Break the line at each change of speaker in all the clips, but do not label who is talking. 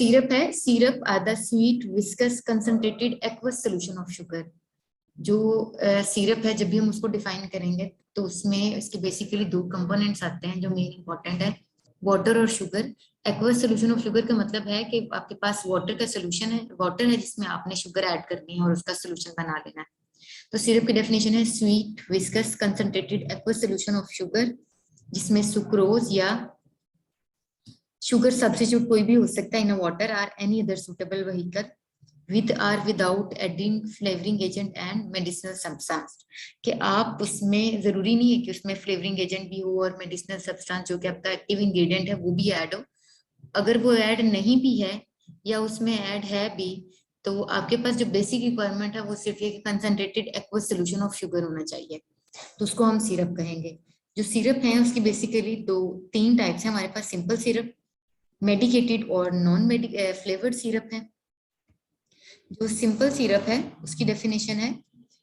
Syrup है, syrup are the sweet viscous concentrated aqueous solution of sugar. जो syrup है, जब भी हम उसको डिफाइन करेंगे तो उसमें इसके बेसिकली दो कंपोनेंट्स आते हैं जो मेन इंपॉर्टेंट है, वाटर और sugar. Aqueous solution of sugar का मतलब है कि आपके पास वाटर का सोल्यूशन है, वाटर है जिसमें आपने शुगर ऐड करनी है और उसका सोल्यूशन बना लेना है। तो सिरप की डेफिनेशन है sweet viscous concentrated aqueous solution of sugar, जिसमें सुक्रोज या शुगर सब्स्टिट्यूट कोई भी हो सकता है in water or any other suitable vehicle with or without adding flavouring agent and medicinal substance. कि आप उसमें जरूरी नहीं है कि उसमें फ्लेवरिंग एजेंट भी हो और मेडिसिनल सब्सटेंस जो कि आपका एक्टिव इंग्रेडिएंट है वो भी ऐड हो। अगर वो ऐड नहीं भी है या उसमें ऐड है भी, तो आपके पास जो बेसिक रिक्वायरमेंट है वो सिर्फ ये कि concentrated aqueous solution of sugar होना चाहिए, तो उसको हम सिरप कहेंगे। जो सिरप है उसकी बेसिकली तीन टाइप्स है हमारे पास, सिंपल सिरप, मेडिकेटेड और नॉन फ्लेवर्ड सिरप है। जो सिंपल सिरप है उसकी डेफिनेशन है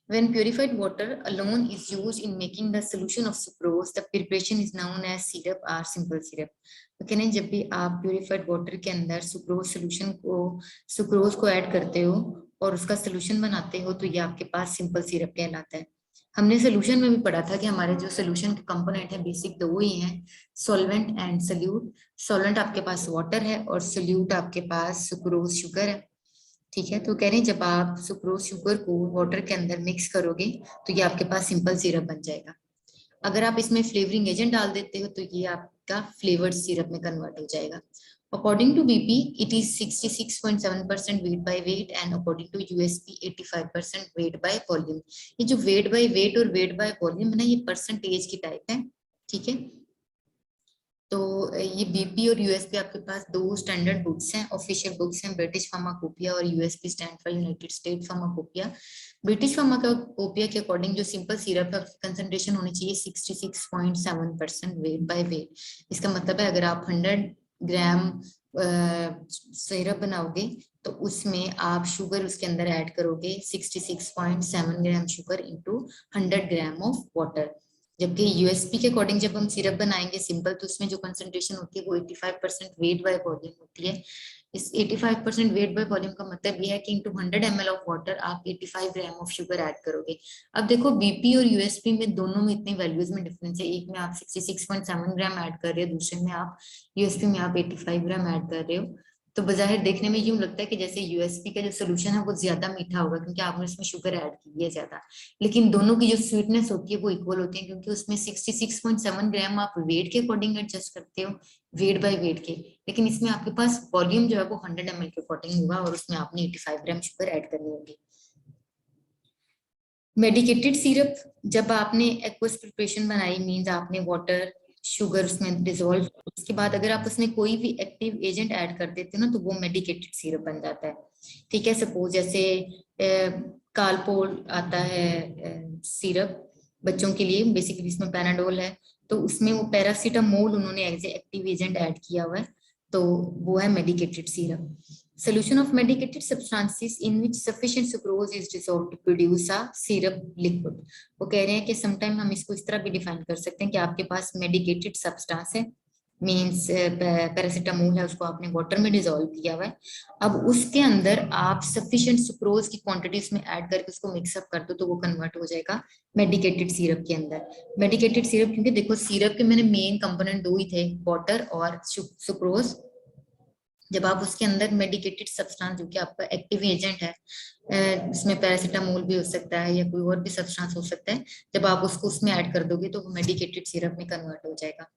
when purified water alone is used in making the solution of sucrose, the preparation is known as syrup or simple syrup। तो कहने जब भी आप प्यूरिफाइड वाटर के अंदर सुक्रोज को ऐड करते हो और उसका सोल्यूशन बनाते हो तो ये आपके पास सिंपल सिरप कहलाता है। हमने सोल्यूशन में भी पढ़ा था कि हमारे जो सोल्यूशन के कंपोनेंट है बेसिक दो ही हैं, सॉल्वेंट एंड सोल्यूट। सॉल्वेंट आपके पास वाटर है और सोल्यूट आपके पास सुक्रोज शुगर है। ठीक है, तो कह रहे हैं जब आप सुक्रोज शुगर को वाटर के अंदर मिक्स करोगे तो ये आपके पास सिंपल सिरप बन जाएगा। अगर आप इसमें फ्लेवरिंग एजेंट डाल देते हो तो ये आपका फ्लेवर्ड सिरप में कन्वर्ट हो जाएगा। According to BP it is 66.7% weight by weight and according to USP 85% weight by volume. ये जो वेट बाय वेट और वेट बाय वॉल्यूम है ना, ये परसेंटेज की टाइप है। ठीक है, तो ये बीपी और यूएसपी आपके पास दो स्टैंडर्ड बुक्स हैं, ऑफिशियल बुक्स हैं, ब्रिटिश फार्माकोपिया और USP stand for United state pharmacopoeia. British pharmacopoeia के अकॉर्डिंग जो सिंपल सिरप है उसकी कंसंट्रेशन होनी चाहिए 66.7% वेट बाय वेट। इसका मतलब है अगर आप 100 ग्राम सिरप बनाओगे तो उसमें आप शुगर उसके अंदर ऐड करोगे 66.7 gram sugar into 100 gram of water. जबकि यूएसपी के अकॉर्डिंग जब हम सिरप बनाएंगे सिंपल तो उसमें जो कंसंट्रेशन होती है वो 85% वेट बाय वॉल्यूम होती है। इस 85% वेट बाय वॉल्यूम का मतलब ये है कि इनटू 100 ml ऑफ वाटर आप 85 ग्राम ऑफ शुगर ऐड करोगे। अब देखो बीपी और यूएसपी में दोनों में इतनी वैल्यूज में डिफरेंस है, एक में आप 66.7 ग्राम ऐड कर रहे हो, दूसरे में आप यूएसपी में आप 85 ग्राम ऐड कर रहे हो। तो बाहर देखने में यूं लगता है कि जैसे यूएसपी का जो सोल्यूशन है वो ज्यादा मीठा होगा क्योंकि आपने इसमें शुगर ऐड की है ज्यादा, लेकिन दोनों की जो स्वीटनेस होती है वो इक्वल होती है क्योंकि उसमें 66.7 ग्राम आप वेट के अकॉर्डिंग एडजस्ट करते हो, वेट बाय वेट के, लेकिन इसमें आपके पास वॉल्यूम जो है वो 100 ml के अकॉर्डिंग होगा और उसमें आपने 85 ग्राम शुगर ऐड करनी होगी। मेडिकेटेड सिरप, जब आपने एक्वस प्रिपरेशन बनाई मींस आपने वाटर शुगर उसमें डिसॉल्व, उसके बाद अगर आप उसमें कोई भी एक्टिव एजेंट ऐड कर देते हो ना तो वो मेडिकेटेड सिरप बन जाता है। ठीक है, सपोज जैसे कालपोल आता है सिरप बच्चों के लिए, बेसिकली इसमें पैराडोल है तो उसमें वो पैरासीटामोल उन्होंने as a active agent add किया हुआ है तो वो है medicated syrup. Solution of medicated substances in which sufficient sucrose is dissolved to produce a syrup liquid। वो कह रहे हैं कि समटाइम हम इसको इस तरह भी डिफाइन कर सकते हैं कि आपके पास मेडिकेटेड सब्सटेंस है, मीन्स पैरासीटामोल है, उसको आपने वाटर में डिसॉल्व किया हुआ है, अब उसके अंदर आप सफिशिएंट सुक्रोज की क्वांटिटी उसमें ऐड करके उसको मिक्सअप कर दो तो वो कन्वर्ट हो जाएगा मेडिकेटेड सिरप के अंदर। मेडिकेटेड सिरप क्योंकि देखो सिरप के मैंने मेन कंपोनेंट दो ही थे, वाटर और सुक्रोज। जब आप उसके अंदर मेडिकेटेड सब्सटेंस जो कि आपका एक्टिव एजेंट है, इसमें पैरासीटामोल भी हो सकता है या कोई और भी सब्सटेंस हो सकता है, जब आप उसको उसमें ऐड कर दोगे तो वो मेडिकेटेड सिरप में कन्वर्ट हो जाएगा।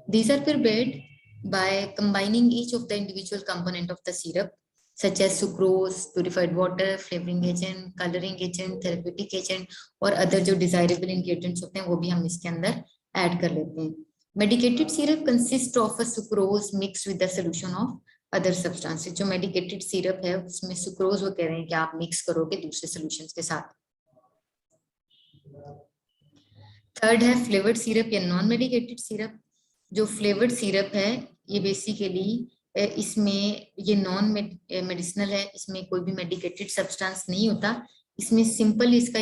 These are prepared by combining each of the individual component of the syrup such as sucrose, purified water, flavoring agent, coloring agent, therapeutic agent और other जो desirable ingredients होते हैं वो भी हम इसके अंदर ऐड कर लेते हैं। Medicated syrup consists of a sucrose mixed with the solution of other substances. जो मेडिकेटेड सिरप है उसमें सुक्रोज वो कह रहे हैं कि आप मिक्स करोगे दूसरे सॉल्यूशंस के साथ। थर्ड है फ्लेवर्ड सिरप या नॉन मेडिकेटेड सिरप। जो फ्लेवर्ड सिरप है ये बेसिकली इसमें ये नॉन मेडिसिनल है, इसमें कोई भी मेडिकेटेड सब्सटेंस नहीं होता, इसमें सिंपल इसका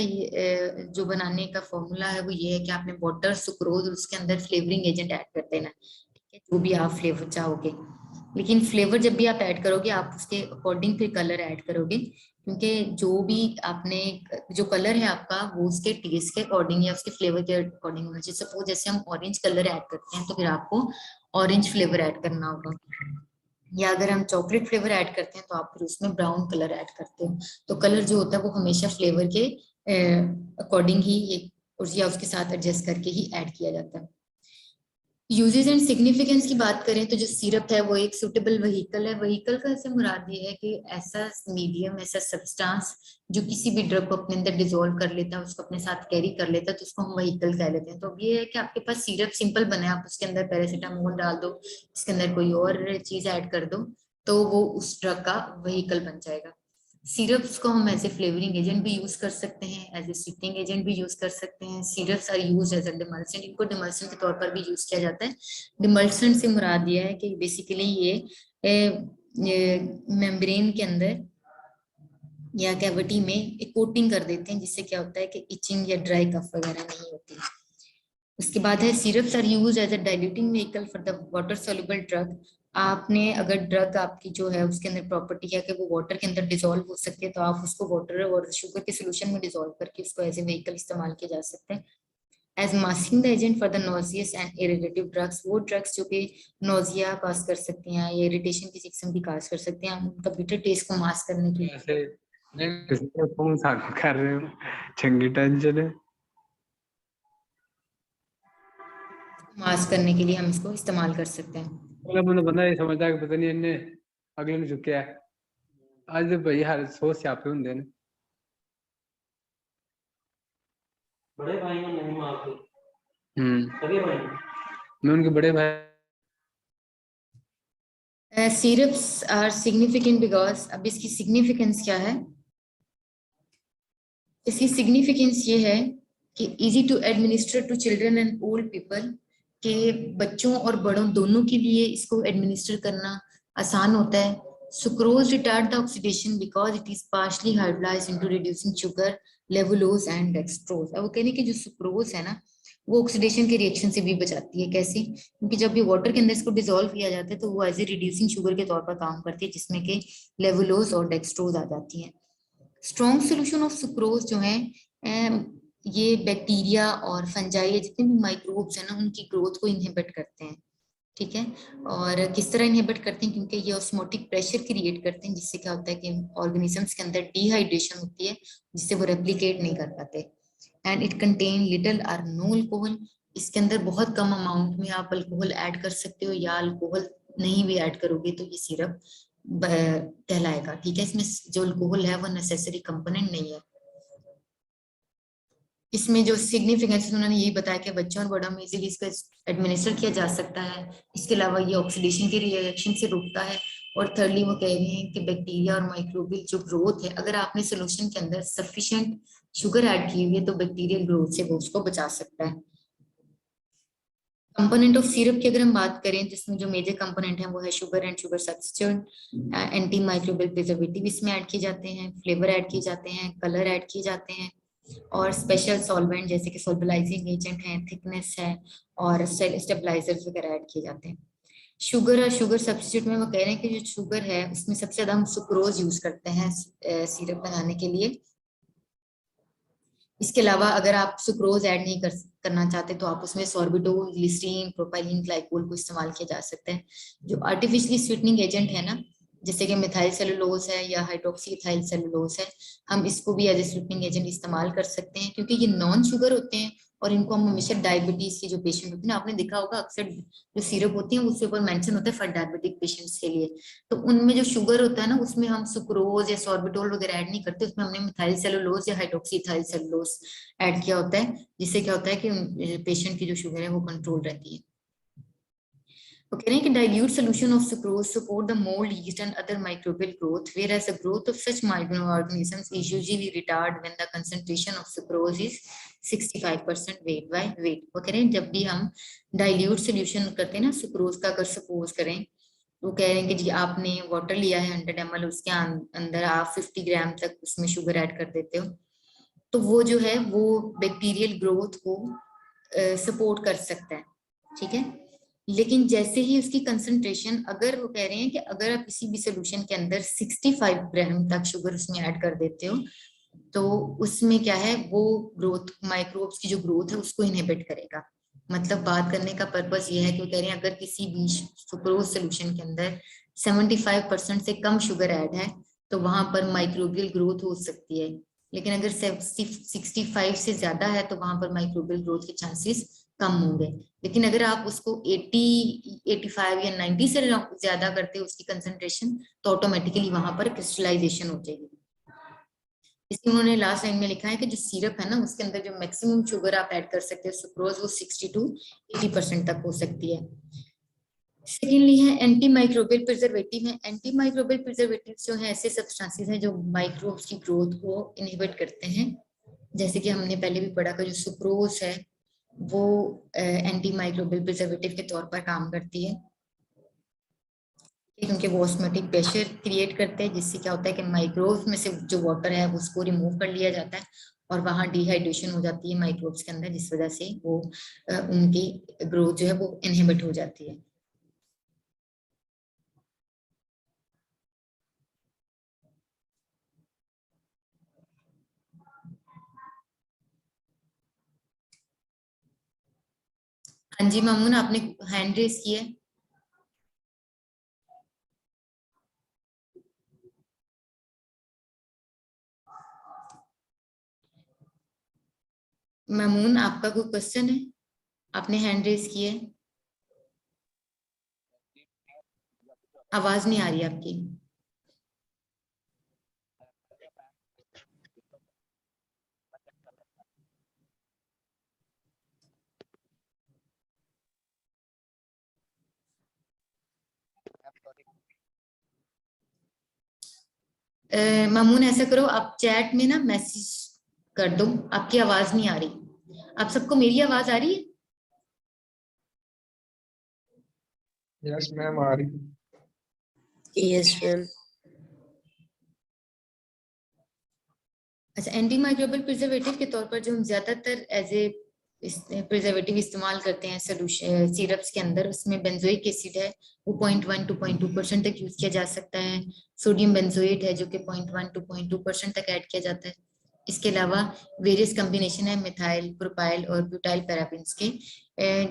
जो बनाने का फॉर्मूला है वो ये है कि आपने वाटर सुक्रोज और उसके अंदर फ्लेवरिंग एजेंट ऐड कर देना, जो भी आप फ्लेवर चाहोगे। लेकिन फ्लेवर जब भी आप ऐड करोगे आप उसके अकॉर्डिंग फिर कलर ऐड करोगे, क्योंकि जो भी आपने जो कलर है आपका वो उसके टेस्ट के अकॉर्डिंग या उसके फ्लेवर के अकॉर्डिंग होना चाहिए। सपोज जैसे हम ऑरेंज कलर ऐड करते हैं तो फिर आपको ऑरेंज फ्लेवर ऐड करना होगा, या अगर हम चॉकलेट फ्लेवर ऐड करते हैं तो आप फिर उसमें ब्राउन कलर ऐड करते हो। तो कलर जो होता है वो हमेशा फ्लेवर के अकॉर्डिंग ही या उसके साथ एडजस्ट करके ही ऐड किया जाता है। यूजेस एंड सिग्निफिकेंस की बात करें तो जो सिरप है वो एक सुटेबल व्हीकल है। व्हीकल का ऐसे मुराद ये है कि ऐसा मीडियम, ऐसा सब्सटेंस जो किसी भी ड्रग को अपने अंदर डिसॉल्व कर लेता है, उसको अपने साथ कैरी कर लेता है, तो उसको हम व्हीकल कह लेते हैं। तो अब ये है कि आपके पास सिरप सिंपल बना है, आप उसके अंदर पैरासीटामोल डाल दो, इसके अंदर कोई और चीज ऐड कर दो, तो वो उस ड्रग का व्हीकल बन जाएगा। सिरप्स को हम एज ए फ्लेवरिंग एजेंट भी यूज कर सकते हैं, एज ए स्वीटनिंग एजेंट भी यूज कर सकते हैं। Syrups are use as a demulcent, इनको डिमल्सेंट के तौर पर भी यूज किया जाता है। डिमल्सेंट से मुराद ये है कि बेसिकली ये मेम्ब्रेन के अंदर या कैविटी में एक कोटिंग कर देते हैं, जिससे क्या होता है कि इचिंग या ड्राई कफ वगैरह नहीं होती। उसके बाद है syrups are use as a diluting vehicle for the water soluble drug. आपने अगर ड्रग आपकी जो है उसके अंदर प्रॉपर्टी है कि वो वाटर के अंदर डिसॉल्व हो सकती है, तो आप उसको वाटर और शुगर के सोल्यूशन में डिसॉल्व करके उसको एज ए व्हीकल इस्तेमाल किया जा सकता है। As masking the agent for the nauseous and irritative drugs, वो ड्रग्स जो कि नोजिया काज कर सकती हैं या इरिटेशन की किस्म भी काज कर सकते हैं, हम उनका बिटर टेस्ट को मास्क करने के लिए
फोन साथ कर रहे हो, चंगी टेंशन है।
मास्क करने के लिए हम इसको इस्तेमाल कर सकते हैं।
मतलब बंदा ये समझता है कि पता नहीं इन्हें अगले ने चुके है आज भाई हर सोच से आपे होंगे ने
बड़े भाई ने नहीं मारते।
सगे भाई मैं उनके बड़े भाई।
सिरप्स आर सिग्निफिकेंट बिकॉज, अब इसकी सिग्निफिकेंस क्या है? इसकी सिग्निफिकेंस ये है कि easy to administer to children and old people, के बच्चों और बड़ों दोनों के लिए इसको एडमिनिस्टर करना आसान होता है। Sucrose retard the oxidation because it is partially hydrolysed into reducing sugar levulose and dextrose. अब वो कहने कि जो सुक्रोज है ना वो ऑक्सीडेशन के रिएक्शन से भी बचाती है। कैसे? क्योंकि जब भी वाटर के अंदर इसको डिसॉल्व किया जाता है तो वो एज ए रिड्यूसिंग शुगर के तौर पर काम करती है, जिसमें के लेवुलोज और डेक्सट्रोज आ जाती हैं। स्ट्रॉन्ग सोल्यूशन ऑफ सुक्रोज जो है ये बैक्टीरिया और फंजाई जितने भी माइक्रोब्स हैं ना उनकी ग्रोथ को इनहिबिट करते हैं। ठीक है, और किस तरह इनहिबिट करते हैं? क्योंकि ये ऑस्मोटिक प्रेशर क्रिएट करते हैं, जिससे क्या होता है कि ऑर्गेनिजम्स के अंदर डिहाइड्रेशन होती है, जिससे वो रेप्लिकेट नहीं कर पाते। एंड इट कंटेन लिटिल और नो अल्कोहल, इसके अंदर बहुत कम अमाउंट में आप अल्कोहल ऐड कर सकते हो, या अल्कोहल नहीं भी ऐड करोगे तो ये सिरप कहलाएगा। ठीक है, इसमें जो अल्कोहल है वो नेसेसरी कंपोनेंट नहीं है। इसमें जो सिग्निफिकेंस उन्होंने यही बताया कि बच्चों और बड़ों में इजीली इसको एडमिनिस्टर किया जा सकता है। इसके अलावा ये ऑक्सीडेशन के रिएक्शन से रोकता है। और थर्डली वो कह रहे हैं कि बैक्टीरिया और माइक्रोबियल जो ग्रोथ है, अगर आपने सोल्यूशन के अंदर सफिशिएंट शुगर ऐड की हुई है तो बैक्टीरियल ग्रोथ से वो उसको बचा सकता है। कंपोनेंट ऑफ सिरप की अगर हम बात करें, जिसमें जो मेजर कंपोनेंट है वो है sugar and sugar substitute, anti microbial preservative इसमें ऐड किए जाते हैं, फ्लेवर ऐड किए जाते हैं, कलर ऐड किए जाते हैं, और स्पेशल सॉल्वेंट जैसे कि सोल्बलाइजिंग एजेंट है, थिकनेस है, और सेल स्टेबलाइजर्स वगैरह ऐड किए जाते हैं। शुगर और शुगर सब्स्टिट्यूट में वो कह रहे हैं कि जो शुगर है उसमें सबसे ज्यादा हम सुक्रोज यूज करते हैं सिरप बनाने के लिए। इसके अलावा अगर आप सुक्रोज ऐड नहीं करना चाहते तो आप उसमें सॉर्बिटोल, ग्लिसरीन, प्रोपाइलिन ग्लाइकोल को इस्तेमाल किया जा सकता है। जो आर्टिफिशियली स्वीटनिंग एजेंट है ना, जैसे कि मिथाइल सेलुलोज है या हाइड्रोक्सी इथाइल सेलुलोज है, हम इसको भी एज ए स्वीटनिंग एजेंट इस्तेमाल कर सकते हैं, क्योंकि ये नॉन शुगर होते हैं और इनको हम हमेशा डायबिटीज के जो पेशेंट होते हैं ना, आपने देखा होगा अक्सर जो सिरप होती है उसके ऊपर मेंशन होता है फॉर डायबिटिक पेशेंट्स के लिए, तो उनमें जो शुगर होता है ना उसमें हम सुक्रोज या सॉर्बिटोल वगैरह ऐड नहीं करते, उसमें हमने मिथाइल सेलुलोज या हाइड्रोक्सी इथाइल सेलुलोज ऐड किया होता है, जिससे क्या होता है कि पेशेंट की जो शुगर है वो कंट्रोल रहती है। वो कह रहे हैं कि dilute solution of sucrose support the mold, yeast and other microbial growth, whereas the growth of such microorganisms is usually retarded when the concentration of sucrose is 65% weight by weight। वो कह रहे हैं जब भी हम dilute solution करते हैं ना सुक्रोज का, अगर सपोज करें वो कह रहे हैं कि जी आपने वाटर लिया है 100 ml, उसके अंदर आप 50 ग्राम तक उसमें शुगर ऐड कर देते हो, तो वो जो है वो बैक्टीरियल ग्रोथ को सपोर्ट कर सकता है। ठीक है, लेकिन जैसे ही उसकी कंसंट्रेशन, अगर वो कह रहे हैं कि अगर आप किसी भी सोल्यूशन के अंदर 65 ग्राम तक शुगर उसमें ऐड कर देते हो तो उसमें क्या है, वो ग्रोथ, माइक्रोब्स की जो ग्रोथ है उसको इनहिबिट करेगा। मतलब बात करने का पर्पस ये है कि वो कह रहे हैं अगर किसी भी सुक्रोज सोल्यूशन के अंदर 75% से कम शुगर ऐड है तो वहां पर माइक्रोबियल ग्रोथ हो सकती है, लेकिन अगर 65 से ज्यादा है तो वहां पर माइक्रोबियल ग्रोथ के चांसेस कम होंगे। लेकिन अगर आप उसको 80, 85 या 90 से ज्यादा करते हो उसकी कंसंट्रेशन, तो ऑटोमेटिकली वहां पर क्रिस्टलाइजेशन हो जाएगी। इसलिए उन्होंने लास्ट लाइन में लिखा है कि जो सिरप है ना उसके अंदर जो मैक्सिमम शुगर आप ऐड कर सकते हो सुक्रोज, वो 60 to 80% तक हो सकती है। सेकेंडली है एंटी माइक्रोबियल प्रिजर्वेटिव है। एंटी माइक्रोबियल प्रिजर्वेटिव जो है ऐसे सब्सटेंसेस हैं जो माइक्रोब्स की ग्रोथ को इनहिबिट करते हैं। जैसे कि हमने पहले भी पढ़ा कि जो सुक्रोज है वो एंटी माइक्रोबियल प्रिजर्वेटिव के तौर पर काम करती है, क्योंकि वो ऑस्मोटिक प्रेशर क्रिएट करते हैं, जिससे क्या होता है कि माइक्रोब्स में से जो वाटर है वो उसको रिमूव कर लिया जाता है और वहां डिहाइड्रेशन हो जाती है माइक्रोब्स के अंदर, जिस वजह से वो उनकी ग्रोथ जो है वो इनहिबिट हो जाती है। हाँ जी मामून, आपने हैंड रेस किया है। मामून, आपका कोई क्वेश्चन है? आपने हैंड रेस किया है। आवाज नहीं आ रही आपकी। मामून ऐसा करो, आप चैट में ना मैसेज कर दो, आपकी आवाज नहीं आ रही। आप सबको मेरी आवाज आ रही है?
यस मैम, आ रही है।
Yes ma'am.
अच्छा, एंटी माइक्रोबियल प्रिजर्वेटिव के तौर पर जो हम ज्यादातर एज ए प्रिजर्वेटिव इस्तेमाल करते हैं सोल्यूशन सिरप्स के अंदर, उसमें बेंजोइक एसिड है, वो 0.1 to 0.2% तक यूज किया जा सकता है। सोडियम बेंजोएट है जो कि 0.1 to 0.2% तक ऐड किया जाता है। इसके अलावा वेरियस कॉम्बिनेशन है मिथाइल, प्रोपाइल और ब्यूटाइल पैराबेन्स के,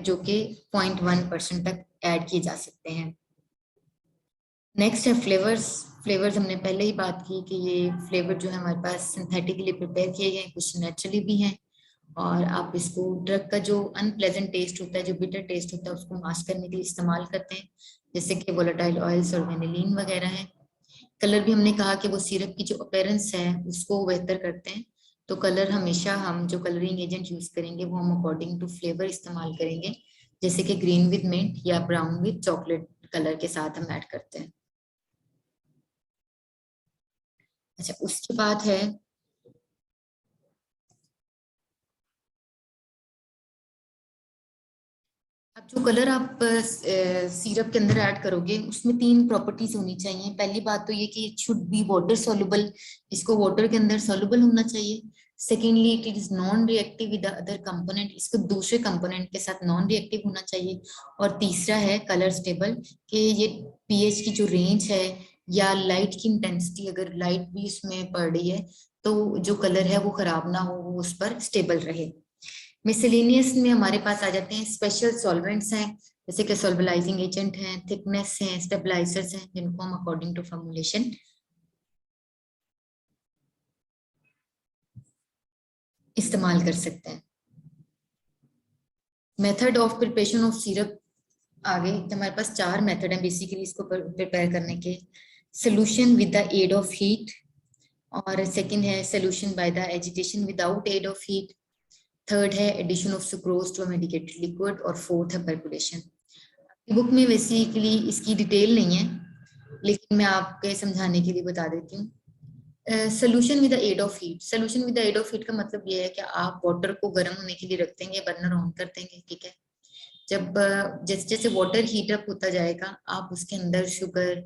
जो कि 0.1% तक ऐड किए जा सकते हैं। नेक्स्ट है फ्लेवर्स। फ्लेवर्स हमने पहले ही बात की कि ये फ्लेवर जो है हमारे पास सिंथेटिकली प्रिपेयर किए गए हैं, कुछ नेचुरली भी हैं, और आप इसको ड्रग का जो अनप्लेजेंट टेस्ट होता है, जो बिटर टेस्ट होता है, उसको मास्क करने के लिए इस्तेमाल करते हैं, जैसे कि वोलेटाइल ऑयल्स और वेनिलीन वगैरह है। कलर भी हमने कहा कि वो सिरप की जो अपीयरेंस है उसको बेहतर करते हैं, तो कलर हमेशा हम जो कलरिंग एजेंट यूज करेंगे वो हम अकॉर्डिंग टू फ्लेवर इस्तेमाल करेंगे, जैसे कि ग्रीन विद मिंट या ब्राउन विद चॉकलेट कलर के साथ हम ऐड करते हैं। अच्छा, उसके बाद है अब जो कलर आप सिरप के अंदर ऐड करोगे उसमें 3 प्रॉपर्टीज होनी चाहिए। पहली बात तो ये कि it should be water soluble, इसको वाटर के अंदर सॉल्युबल होना चाहिए। Secondly, it is non reactive with other component, इसको दूसरे कंपोनेंट के साथ नॉन रिएक्टिव होना चाहिए। और तीसरा है कलर स्टेबल, कि ये पीएच की जो रेंज है या लाइट की इंटेंसिटी, अगर लाइट भी इसमें पड़ रही है तो जो कलर है वो खराब ना हो, वो उस पर स्टेबल रहे। मिसलेनियस में हमारे पास आ जाते हैं स्पेशल सॉल्वेंट्स हैं, जैसे कि सॉल्वलाइजिंग एजेंट हैं, थिकनेस हैं, स्टेबलाइजर्स हैं, जिनको हम अकॉर्डिंग टू फॉर्मुलेशन इस्तेमाल कर सकते हैं। Method of preparation of syrup, आगे हमारे पास 4 मेथड हैं बेसिकली इसको प्रिपेयर करने के। Solution with the aid of heat, और सेकंड है solution by the agitation without aid of heat, third है addition of sucrose to a medicated liquid, और फोर्थ है परकुलेशन। बुक में बेसिकली इसकी डिटेल नहीं है, लेकिन मैं आपके समझाने के लिए बता देती हूँ। Solution with the aid of heat, solution with the aid of heat का मतलब ये है कि आप वाटर को गर्म होने के लिए रख देंगे, बर्नर ऑन कर देंगे, ठीक है। जब जैसे जैसे वाटर हीट अप होता जाएगा, आप उसके अंदर sugar,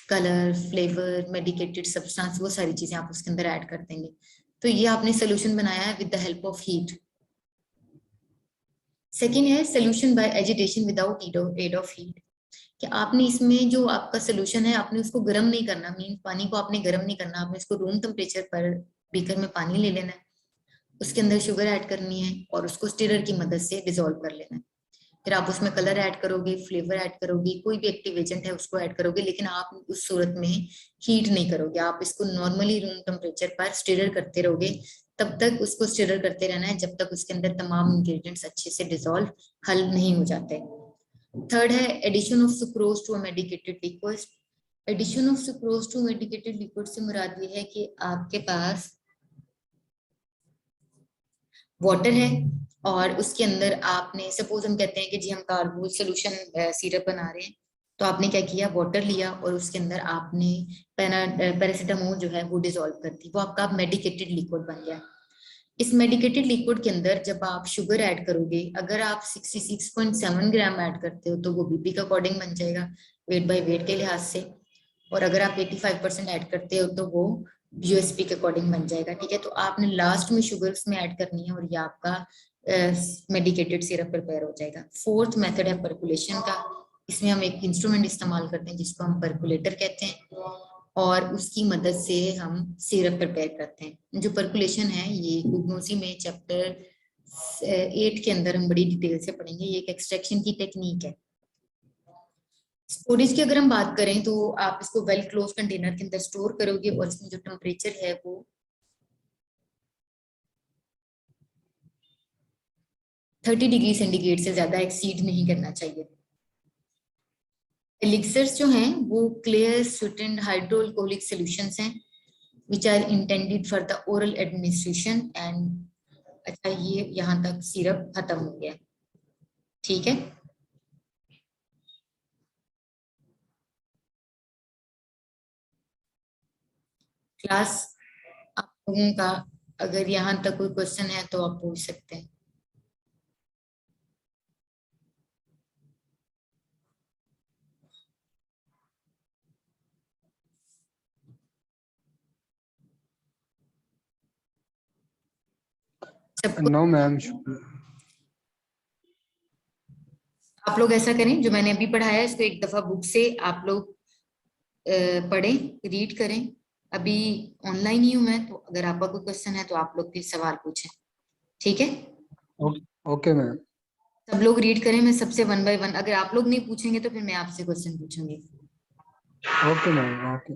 colour, flavour, medicated substance, वो सारी चीजें आप उसके अंदर ऐड कर देंगे। तो ये आपने सोल्यूशन बनाया है with the help of heat. Second है solution by agitation without aid of heat, कि आपने इसमें जो आपका सोल्यूशन है आपने उसको गर्म नहीं करना, मीन पानी को आपने गर्म नहीं करना, आपने इसको रूम टेम्परेचर पर बीकर में पानी ले लेना है, उसके अंदर शुगर ऐड करनी है और उसको स्टिरर की मदद से डिसॉल्व कर लेना है। फिर आप उसमें कलर ऐड करोगे, फ्लेवर ऐड करोगे, कोई भी एक्टिव एजेंट है उसको ऐड करोगे, लेकिन आप उस सूरत में हीट नहीं करोगे, आप इसको नॉर्मली रूम टेम्परेचर पर स्टिरर करते रहोगे, तब तक उसको स्टिरर करते रहना है जब तक उसके अंदर तमाम इंग्रेडिएंट्स अच्छे से डिसॉल्व हल नहीं हो जाते। थर्ड है addition of sucrose to a medicated liquid. Addition of sucrose to medicated liquid से मुराद ये है कि आपके पास वाटर है और उसके अंदर आपने, सपोज हम कहते हैं कि जी हम कार्बोल सोल्यूशन सिरप बना रहे हैं, तो आपने क्या किया, वाटर लिया और उसके अंदर आपने पैरासिटामोल जो है वो डिसॉल्व कर दी, वो आपका मेडिकेटेड लिक्विड बन गया। इस मेडिकेटेड लिक्विड के अंदर जब आप शुगर ऐड करोगे, अगर आप 66.7 ग्राम ऐड करते हो तो वो बीपी के अकॉर्डिंग बन जाएगा, वेट बाय वेट के लिहाज से, और अगर आप 85% ऐड करते हो तो वो यूएसपी के अकॉर्डिंग बन जाएगा। ठीक है, तो आपने लास्ट में शुगर उसमें ऐड करनी है और ये आपका मेडिकेटेड सिरप प्रिपेयर हो जाएगा। फोर्थ मेथड है परकुलेशन का, इसमें हम एक इंस्ट्रूमेंट इस्तेमाल करते हैं जिसको हम परकुलेटर कहते हैं और उसकी मदद से हम सिरप प्रिपेयर करते हैं। जो परकुलेशन है ये गुगनोसी में चैप्टर 8 के अंदर हम बड़ी डिटेल से पढ़ेंगे, ये एक एक्सट्रैक्शन की टेक्निक है। स्टोरेज की अगर हम बात करें तो आप इसको वेल क्लोज कंटेनर के अंदर स्टोर करोगे और इसमें जो टेम्परेचर है वो 30 डिग्री सेंटीग्रेड से ज्यादा एक्सीड नहीं करना चाहिए। एलिक्सर्स जो हैं वो क्लियर स्वीटेंड हाइड्रोअल्कोहलिक सॉल्यूशंस हैं which are intended for the oral administration and अच्छा ये यहाँ तक सिरप खत्म हो गया। ठीक है, क्लास आप लोगों का अगर यहाँ तक कोई क्वेश्चन है तो आप पूछ सकते हैं।
No ma'am.
आप लोग ऐसा करें, जो मैंने अभी पढ़ाया है इसको एक दफा बुक से आप लोग पढ़ें, रीड करें। अभी ऑनलाइन ही हूं मैं, तो अगर आपका कोई क्वेश्चन है तो आप लोग प्लीज सवाल पूछें। ठीक है,
ओके मैम।
सब लोग रीड करें, मैं सबसे 1 बाय 1, अगर आप लोग नहीं पूछेंगे तो फिर मैं आपसे क्वेश्चन पूछूंगी।
Okay ma'am. ओके।